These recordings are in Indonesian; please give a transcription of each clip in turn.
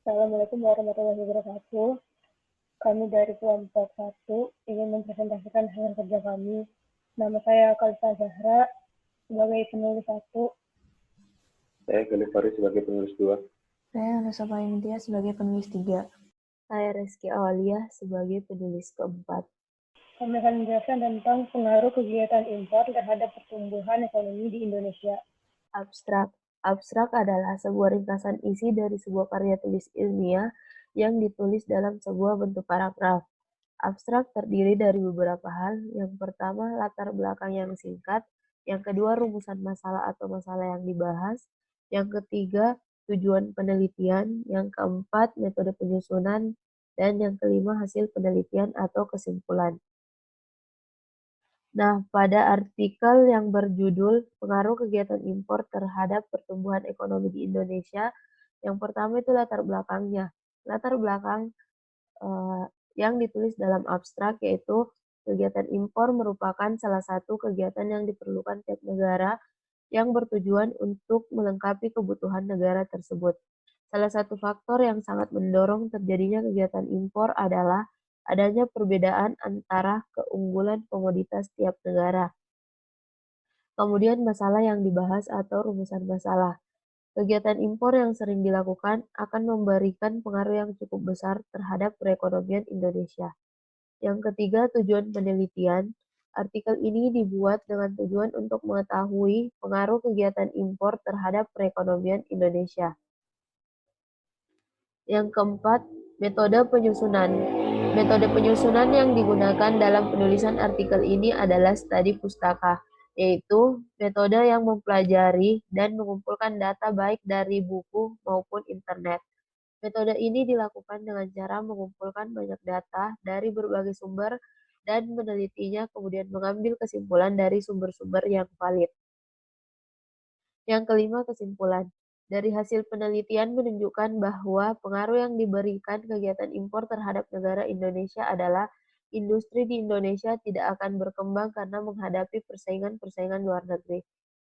Assalamualaikum warahmatullahi wabarakatuh. Kami dari kelompok 1 ingin mempresentasikan hasil kerja kami. Nama saya Kalista Zahra sebagai penulis 1. Saya Galih Faris sebagai penulis 2. Saya Nusa Paintia sebagai penulis 3. Saya Reski Awalia sebagai penulis keempat. Kami akan menjelaskan tentang pengaruh kegiatan impor terhadap pertumbuhan ekonomi di Indonesia. Abstrak. Abstrak adalah sebuah ringkasan isi dari sebuah karya tulis ilmiah yang ditulis dalam sebuah bentuk paragraf. Abstrak terdiri dari beberapa hal. Yang pertama, latar belakang yang singkat. Yang kedua, rumusan masalah atau masalah yang dibahas. Yang ketiga, tujuan penelitian. Yang keempat, metode penyusunan. Dan yang kelima, hasil penelitian atau kesimpulan. Nah, pada artikel yang berjudul Pengaruh Kegiatan Impor Terhadap Pertumbuhan Ekonomi di Indonesia, yang pertama itu latar belakangnya. Latar belakang yang ditulis dalam abstrak yaitu kegiatan impor merupakan salah satu kegiatan yang diperlukan tiap negara yang bertujuan untuk melengkapi kebutuhan negara tersebut. Salah satu faktor yang sangat mendorong terjadinya kegiatan impor adalah adanya perbedaan antara keunggulan komoditas tiap negara. Kemudian masalah yang dibahas atau rumusan masalah. Kegiatan impor yang sering dilakukan akan memberikan pengaruh yang cukup besar terhadap perekonomian Indonesia. Yang ketiga, tujuan penelitian. Artikel ini dibuat dengan tujuan untuk mengetahui pengaruh kegiatan impor terhadap perekonomian Indonesia. Yang keempat, metode penyusunan. Metode penyusunan yang digunakan dalam penulisan artikel ini adalah studi pustaka, yaitu metode yang mempelajari dan mengumpulkan data baik dari buku maupun internet. Metode ini dilakukan dengan cara mengumpulkan banyak data dari berbagai sumber dan menelitinya, kemudian mengambil kesimpulan dari sumber-sumber yang valid. Yang kelima, kesimpulan. Dari hasil penelitian menunjukkan bahwa pengaruh yang diberikan kegiatan impor terhadap negara Indonesia adalah industri di Indonesia tidak akan berkembang karena menghadapi persaingan-persaingan luar negeri.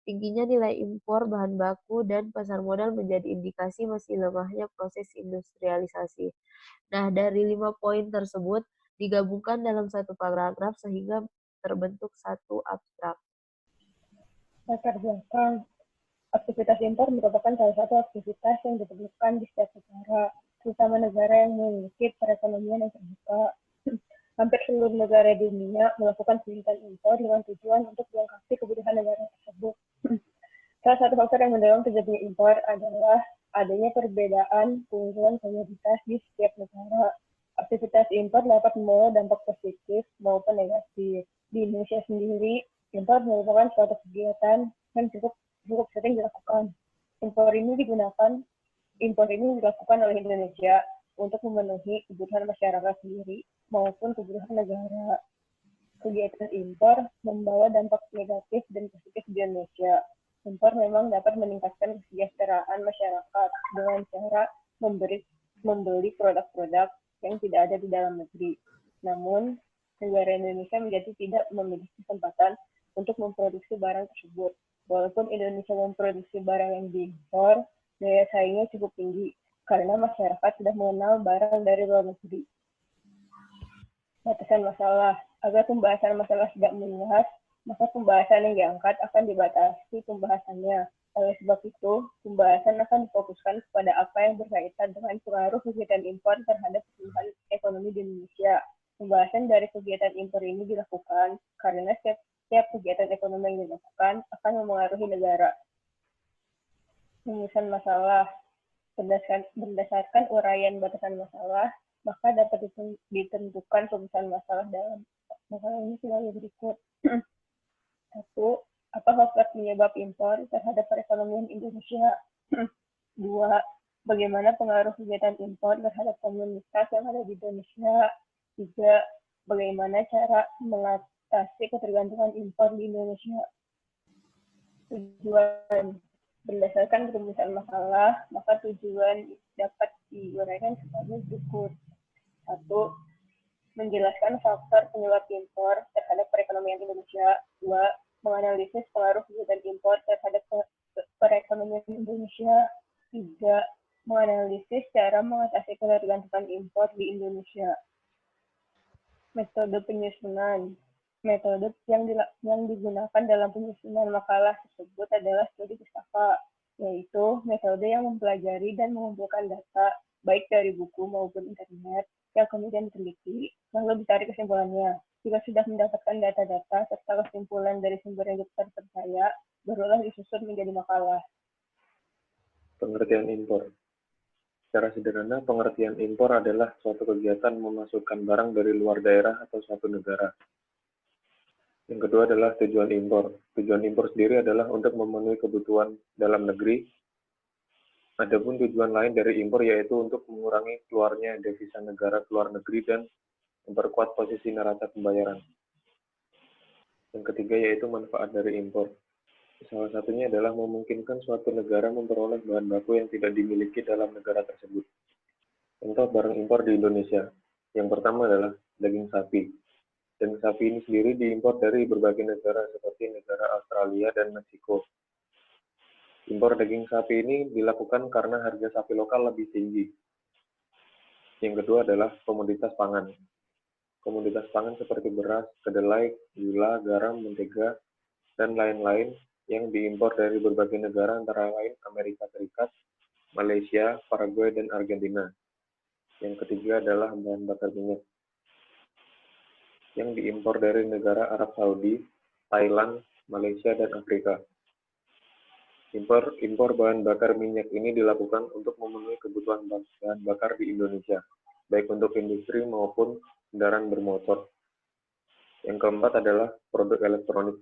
Tingginya nilai impor bahan baku dan pasar modal menjadi indikasi masih lemahnya proses industrialisasi. Nah, dari 5 poin tersebut digabungkan dalam satu paragraf sehingga terbentuk satu abstrak. Latar belakang. Aktivitas impor merupakan salah satu aktivitas yang diperlukan di setiap negara, terutama negara yang memiliki perekonomian yang terbuka. Hampir seluruh negara di dunia melakukan kegiatan impor dengan tujuan untuk melengkapi kebutuhan negara tersebut. Salah satu faktor yang mendorong terjadinya impor adalah adanya perbedaan keunggulan komoditas di setiap negara. Aktivitas impor dapat membawa dampak positif maupun negatif. Di Indonesia sendiri, impor merupakan suatu kegiatan yang cukup sering dilakukan. Impor ini dilakukan oleh Indonesia untuk memenuhi kebutuhan masyarakat sendiri maupun kebutuhan negara. Kegiatan impor membawa dampak negatif dan positif di Indonesia. Impor memang dapat meningkatkan kesejahteraan masyarakat dengan cara membeli produk-produk yang tidak ada di dalam negeri. Namun, negara Indonesia menjadi tidak memiliki kesempatan untuk memproduksi barang tersebut. Walaupun Indonesia memproduksi barang yang diimpor, daya saingnya cukup tinggi karena masyarakat sudah mengenal barang dari luar negeri. Batasan masalah. Agar pembahasan masalah tidak meluas, maka pembahasan yang diangkat akan dibatasi pembahasannya. Oleh sebab itu, pembahasan akan difokuskan kepada apa yang berkaitan dengan pengaruh kegiatan impor terhadap pertumbuhan ekonomi di Indonesia. Pembahasan dari kegiatan impor ini dilakukan karena setiap kegiatan ekonomi yang dilakukan akan memengaruhi negara. Rumusan masalah. Berdasarkan uraian batasan masalah, maka dapat ditentukan rumusan masalah dalam masalah ini sebagai berikut. 1. Apa faktor penyebab impor terhadap perekonomian Indonesia? 2. Bagaimana pengaruh kegiatan impor terhadap komunitas yang ada di Indonesia? 3. Bagaimana cara mengatasi ketergantungan impor di Indonesia? Tujuan. Berdasarkan rumusan masalah, maka tujuan dapat diuraikan sebagai berikut. 1. Menjelaskan faktor penyebab impor terhadap perekonomian Indonesia. 2. Menganalisis pengaruh kegiatan impor terhadap perekonomian Indonesia. 3. menganalisis cara mengatasi ketergantungan impor di Indonesia. Metode penyusunan. Metode yang digunakan dalam penyusunan makalah tersebut adalah studi pustaka, yaitu metode yang mempelajari dan mengumpulkan data, baik dari buku maupun internet, yang kemudian diteliti, lalu ditarik kesimpulannya. Jika sudah mendapatkan data-data serta kesimpulan dari sumber yang terpercaya, barulah disusun menjadi makalah. Pengertian impor. Secara sederhana, pengertian impor adalah suatu kegiatan memasukkan barang dari luar daerah atau suatu negara. Yang kedua adalah tujuan impor. Tujuan impor sendiri adalah untuk memenuhi kebutuhan dalam negeri. Adapun tujuan lain dari impor yaitu untuk mengurangi keluarnya devisa negara ke luar negeri dan memperkuat posisi neraca pembayaran. Yang ketiga yaitu manfaat dari impor. Salah satunya adalah memungkinkan suatu negara memperoleh bahan baku yang tidak dimiliki dalam negara tersebut. Contoh barang impor di Indonesia. Yang pertama adalah daging sapi. Daging sapi ini sendiri diimpor dari berbagai negara seperti negara Australia dan Meksiko. Impor daging sapi ini dilakukan karena harga sapi lokal lebih tinggi. Yang kedua adalah komoditas pangan. Komoditas pangan seperti beras, kedelai, gula, garam, mentega, dan lain-lain yang diimpor dari berbagai negara antara lain Amerika Serikat, Malaysia, Paraguay, dan Argentina. Yang ketiga adalah bahan bakar minyak yang diimpor dari negara Arab Saudi, Thailand, Malaysia, dan Afrika. Impor bahan bakar minyak ini dilakukan untuk memenuhi kebutuhan bahan bakar di Indonesia, baik untuk industri maupun kendaraan bermotor. Yang keempat adalah produk elektronik.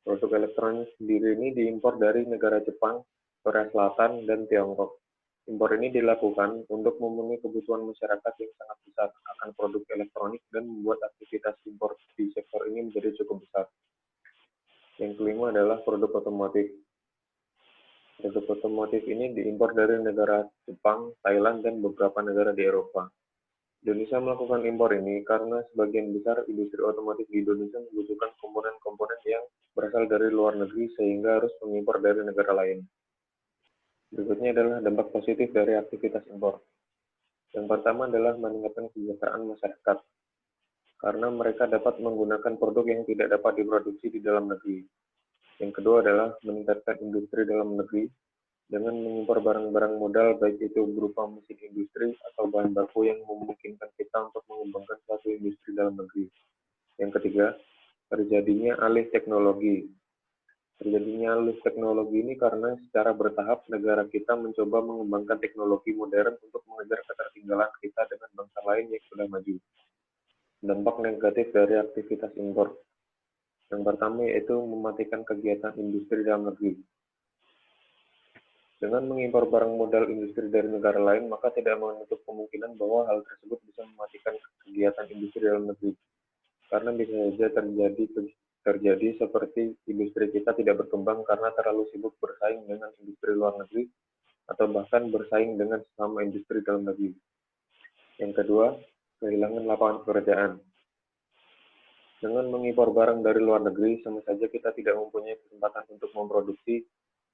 Produk elektronik sendiri ini diimpor dari negara Jepang, Korea Selatan, dan Tiongkok. Impor ini dilakukan untuk memenuhi kebutuhan masyarakat yang sangat besar akan produk elektronik dan membuat aktivitas impor di sektor ini menjadi cukup besar. Yang kelima adalah produk otomotif. Produk otomotif ini diimpor dari negara Jepang, Thailand, dan beberapa negara di Eropa. Indonesia melakukan impor ini karena sebagian besar industri otomotif di Indonesia membutuhkan komponen-komponen yang berasal dari luar negeri sehingga harus mengimpor dari negara lain. Berikutnya adalah dampak positif dari aktivitas impor. Yang pertama adalah meningkatkan kesejahteraan masyarakat, karena mereka dapat menggunakan produk yang tidak dapat diproduksi di dalam negeri. Yang kedua adalah meningkatkan industri dalam negeri dengan mengimpor barang-barang modal baik itu berupa mesin industri atau bahan baku yang memungkinkan kita untuk mengembangkan suatu industri dalam negeri. Yang ketiga, terjadinya alih teknologi. Terjadinya alih teknologi ini karena secara bertahap negara kita mencoba mengembangkan teknologi modern untuk mengejar ketertinggalan kita dengan bangsa lain yang sudah maju. Dampak negatif dari aktivitas impor. Yang pertama yaitu mematikan kegiatan industri dalam negeri. Dengan mengimpor barang modal industri dari negara lain, maka tidak menutup kemungkinan bahwa hal tersebut bisa mematikan kegiatan industri dalam negeri. Karena bisa saja terjadi seperti industri kita tidak berkembang karena terlalu sibuk bersaing dengan industri luar negeri atau bahkan bersaing dengan sesama industri dalam negeri. Yang kedua, kehilangan lapangan pekerjaan. Dengan mengimpor barang dari luar negeri, sama saja kita tidak mempunyai kesempatan untuk memproduksi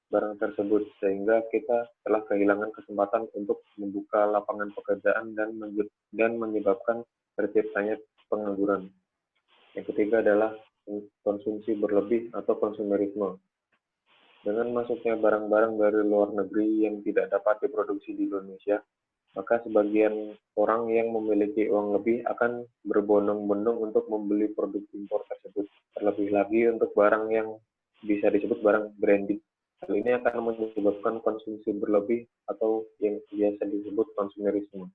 barang tersebut, sehingga kita telah kehilangan kesempatan untuk membuka lapangan pekerjaan dan menyebabkan terciptanya pengangguran. Yang ketiga adalah konsumsi berlebih atau konsumerisme. Dengan masuknya barang-barang dari luar negeri yang tidak dapat diproduksi di Indonesia, maka sebagian orang yang memiliki uang lebih akan berbondong-bondong untuk membeli produk impor tersebut. Terlebih lagi untuk barang yang bisa disebut barang branding. Hal ini akan menyebabkan konsumsi berlebih atau yang biasa disebut konsumerisme.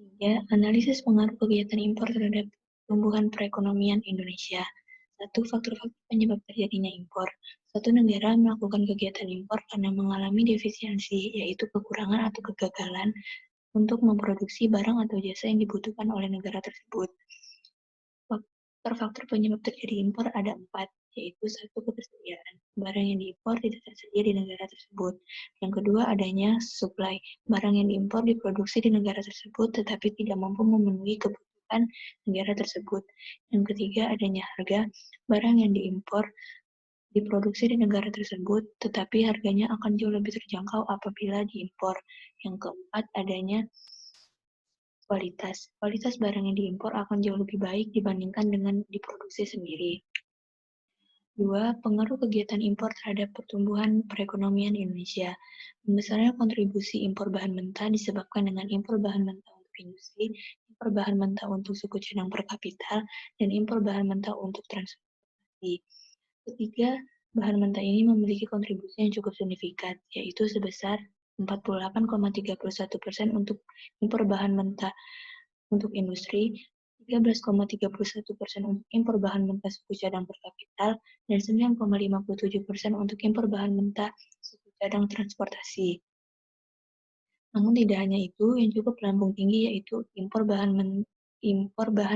3. Analisis pengaruh kegiatan impor terhadap pertumbuhan perekonomian Indonesia. 1. Faktor-faktor penyebab terjadinya impor. Suatu negara melakukan kegiatan impor karena mengalami defisiensi, yaitu kekurangan atau kegagalan untuk memproduksi barang atau jasa yang dibutuhkan oleh negara tersebut. Faktor-faktor penyebab terjadi impor ada 4, yaitu 1. Ketersediaan. Barang yang diimpor tidak tersedia di negara tersebut. Yang kedua, adanya supply. Barang yang diimpor diproduksi di negara tersebut tetapi tidak mampu memenuhi kebutuhan negara tersebut. Yang ketiga, adanya harga. Barang yang diimpor diproduksi di negara tersebut, tetapi harganya akan jauh lebih terjangkau apabila diimpor. Yang keempat, adanya kualitas. Kualitas barang yang diimpor akan jauh lebih baik dibandingkan dengan diproduksi sendiri. 2. Pengaruh kegiatan impor terhadap pertumbuhan perekonomian Indonesia. Membesarnya kontribusi impor bahan mentah disebabkan dengan impor bahan mentah untuk industri, impor bahan mentah untuk suku cadang per kapita, dan impor bahan mentah untuk transportasi. Ketiga, bahan mentah ini memiliki kontribusi yang cukup signifikan, yaitu sebesar 48,31% untuk impor bahan mentah untuk industri, 13,31% untuk impor bahan mentah suku cadang per kapita, dan 9,57% untuk impor bahan mentah suku cadang transportasi. Namun tidak hanya itu, yang cukup melambung tinggi yaitu impor bahan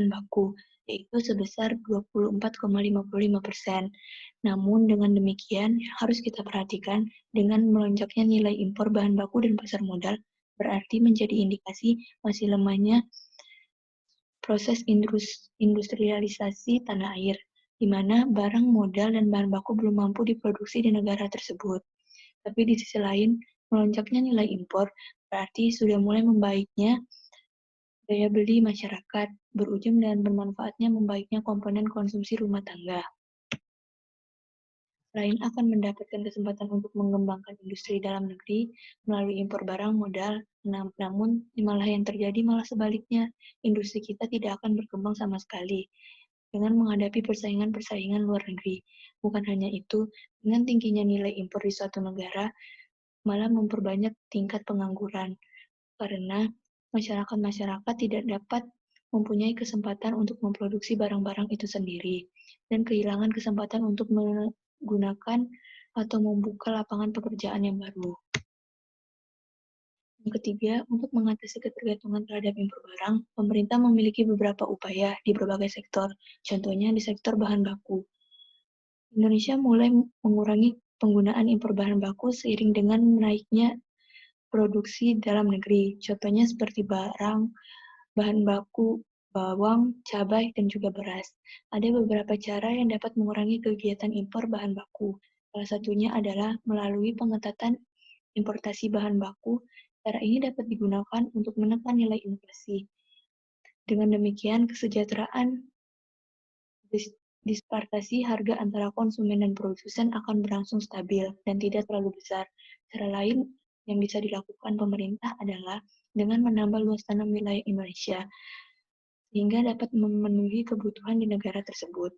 baku, yaitu sebesar 24,55%. Namun dengan demikian, harus kita perhatikan dengan melonjaknya nilai impor bahan baku dan pasar modal, berarti menjadi indikasi masih lemahnya proses industrialisasi tanah air, di mana barang modal dan bahan baku belum mampu diproduksi di negara tersebut. Tapi di sisi lain, melonjaknya nilai impor berarti sudah mulai membaiknya daya beli masyarakat, berujung dan bermanfaatnya membaiknya komponen konsumsi rumah tangga. Selain akan mendapatkan kesempatan untuk mengembangkan industri dalam negeri melalui impor barang modal, namun malah yang terjadi malah sebaliknya, industri kita tidak akan berkembang sama sekali dengan menghadapi persaingan-persaingan luar negeri. Bukan hanya itu, dengan tingginya nilai impor di suatu negara, malah memperbanyak tingkat pengangguran, karena masyarakat-masyarakat tidak dapat mempunyai kesempatan untuk memproduksi barang-barang itu sendiri, dan kehilangan kesempatan untuk menggunakan atau membuka lapangan pekerjaan yang baru. Yang ketiga, untuk mengatasi ketergantungan terhadap impor barang, pemerintah memiliki beberapa upaya di berbagai sektor, contohnya di sektor bahan baku. Indonesia mulai mengurangi penggunaan impor bahan baku seiring dengan menaiknya produksi dalam negeri. Contohnya seperti bahan baku, bawang, cabai, dan juga beras. Ada beberapa cara yang dapat mengurangi kegiatan impor bahan baku. Salah satunya adalah melalui pengetatan importasi bahan baku. Cara ini dapat digunakan untuk menekan nilai inflasi. Dengan demikian, kesejahteraan dispartasi harga antara konsumen dan produsen akan berlangsung stabil dan tidak terlalu besar. Cara lain yang bisa dilakukan pemerintah adalah dengan menambah luas tanam wilayah Indonesia, sehingga dapat memenuhi kebutuhan di negara tersebut.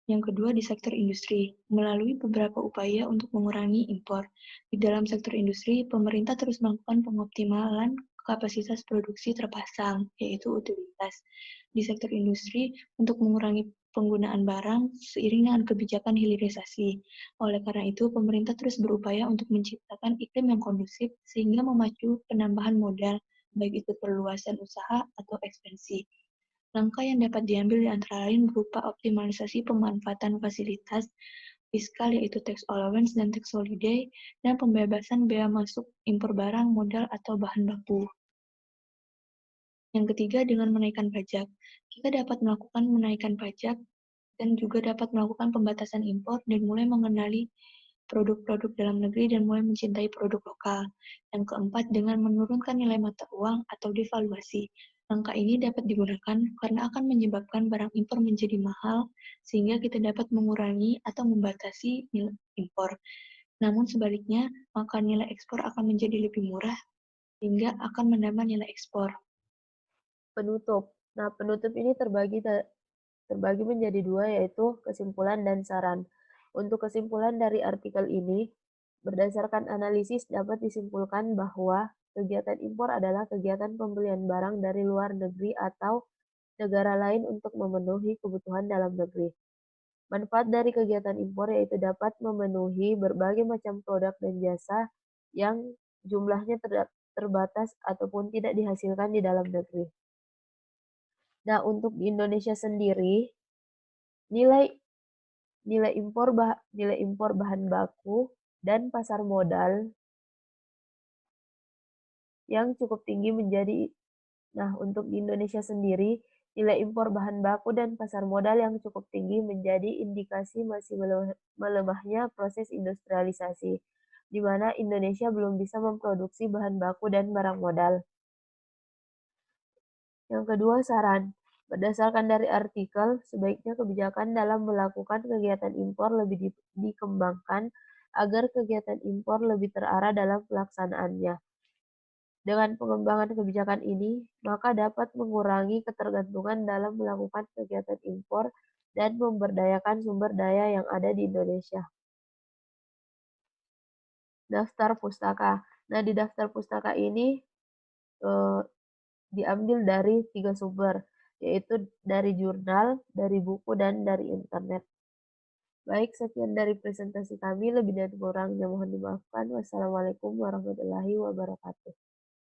Yang kedua di sektor industri, melalui beberapa upaya untuk mengurangi impor. Di dalam sektor industri, pemerintah terus melakukan pengoptimalan kapasitas produksi terpasang, yaitu utilitas. Di sektor industri, untuk mengurangi penggunaan barang seiring dengan kebijakan hilirisasi. Oleh karena itu, pemerintah terus berupaya untuk menciptakan iklim yang kondusif sehingga memacu penambahan modal, baik itu perluasan usaha atau ekspansi. Langkah yang dapat diambil di antara lain berupa optimalisasi pemanfaatan fasilitas fiskal yaitu tax allowance dan tax holiday, dan pembebasan bea masuk impor barang, modal, atau bahan baku. Yang ketiga, dengan menaikkan pajak. Kita dapat melakukan menaikkan pajak dan juga dapat melakukan pembatasan impor dan mulai mengenali produk-produk dalam negeri dan mulai mencintai produk lokal. Yang keempat, dengan menurunkan nilai mata uang atau devaluasi. Langkah ini dapat digunakan karena akan menyebabkan barang impor menjadi mahal, sehingga kita dapat mengurangi atau membatasi nilai impor. Namun sebaliknya, maka nilai ekspor akan menjadi lebih murah, sehingga akan menambah nilai ekspor. Penutup. Nah, penutup ini terbagi menjadi dua, yaitu kesimpulan dan saran. Untuk kesimpulan dari artikel ini, berdasarkan analisis dapat disimpulkan bahwa kegiatan impor adalah kegiatan pembelian barang dari luar negeri atau negara lain untuk memenuhi kebutuhan dalam negeri. Manfaat dari kegiatan impor yaitu dapat memenuhi berbagai macam produk dan jasa yang jumlahnya terbatas ataupun tidak dihasilkan di dalam negeri. Nah, untuk di Indonesia sendiri, nilai impor bahan baku dan pasar modal yang cukup tinggi untuk di Indonesia sendiri, Nilai impor bahan baku dan pasar modal yang cukup tinggi menjadi indikasi masih melemahnya proses industrialisasi, di mana Indonesia belum bisa memproduksi bahan baku dan barang modal. Yang kedua, saran. Berdasarkan dari artikel, sebaiknya kebijakan dalam melakukan kegiatan impor lebih dikembangkan agar kegiatan impor lebih terarah dalam pelaksanaannya. Dengan pengembangan kebijakan ini, maka dapat mengurangi ketergantungan dalam melakukan kegiatan impor dan memberdayakan sumber daya yang ada di Indonesia. Daftar pustaka. Nah, di daftar pustaka ini diambil dari 3 sumber, yaitu dari jurnal, dari buku, dan dari internet. Baik, sekian dari presentasi kami. Lebih dan kurangnya mohon dimaafkan. Wassalamualaikum warahmatullahi wabarakatuh.